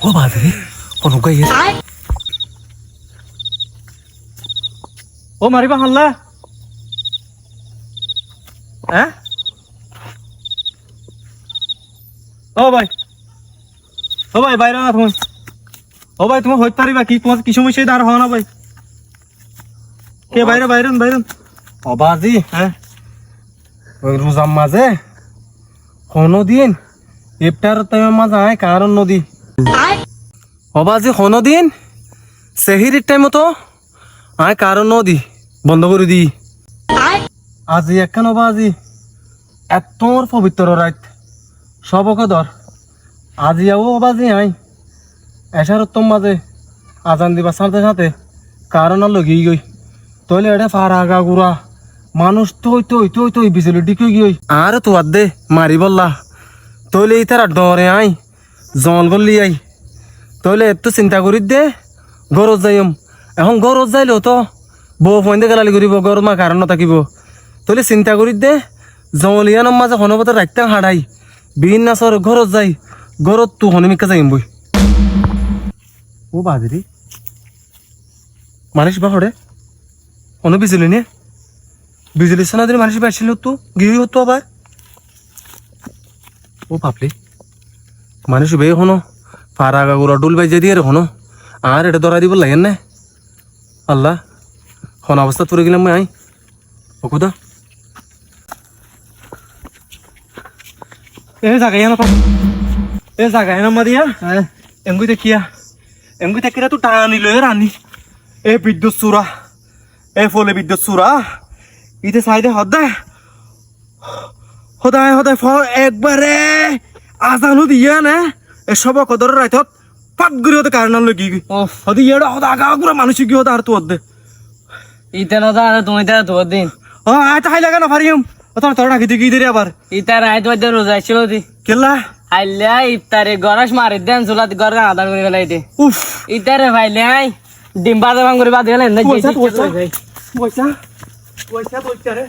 ও বাদরে কোনো গাই ও মারিবা হাল্লা হ্যাঁ ও ভাই বাইরে না তুমি ও ভাই তুমি হইতে পারিবা কি তোমার কি সমস্যা দাঁড় হওয়া না ভাই কে বাইরে ও বাজি হ্যাঁ ওই রোজার মাঝে কোনো দিন ইফতার টাইমের মাঝে আয় কারণ নদী ও বাজি কোনো দিন সেহিরির টাইম তো আয় কারণ নদী বন্ধ করে দি আজি একখান বাজি এত পবিত্র রাত সবকে ধর আজি ও বাজি আই এসার উত্তম মাঝে আজান দিবা সাথে সাথে কারণ লগিয়ে গই তইলে এটা ফারা আগা গুড়া মানুষ তো বিজলি ডিকে গিয়ে আর তো বাদ দে মারি বললা তইলে এই তারা ডরে আই জল গলি আই তইলে এত চিন্তা করি দে গরজ যাইম এখন গরজ যাইলেও তো বউ ফোন দিয়ে গালালি করিব গরম মা কারণ থাকিব তইলে চিন্তা করি দে জলিয়ানোর মাঝে হনবতে রাখতে হাঁড়াই বিন নাচর ঘরত যাই ঘরত তো হনমিকা যাইম বই ও বাজরি মানুষ বা হরে কোনো বিজলি নে বিজলি সোনা দিলে মানুষ বাড়ছিল তো গিয়ে হতো আবার ও ভাবলি মানুষ বে হনো ফারা গাগুরা ডুল বাজে দিয়ে রে হনো আর এটা ধরা দিব লাগেন না আল্লাহ হন অবস্থা পড়ে গেলাম আই ও কোথা এ জাগায় না মারিয়া এমগুই দেখিয়া তো টানি লয়ে রানি এ বিদ্যুৎ চূড়া এ ফলে বিদ্যুৎ চূড়া ইতে সাইডে সদায় ফল একবারে আজানো দিয়া না এ সব কদর রাইতত পাক গরি হতে কারণ লগি হদি এড়া হদা আগা গুরা মানুষ কি হদা আর তো দে ইতে না জানা তুমি তা তো দিন ও আয় তাই লাগা না পারিম ও তোর নাকি দিকি দে আবার ইতে রাইত বাজে রোজা ছিল দি কেলা আইলা ইফতারে গরাস মারি দেন চুলাত গরা আদান করে গলাইতে উফ ইতারে ভাইলে আই ডিম বাজা ভাঙ করে বাদ গেলেন না পয়সা রে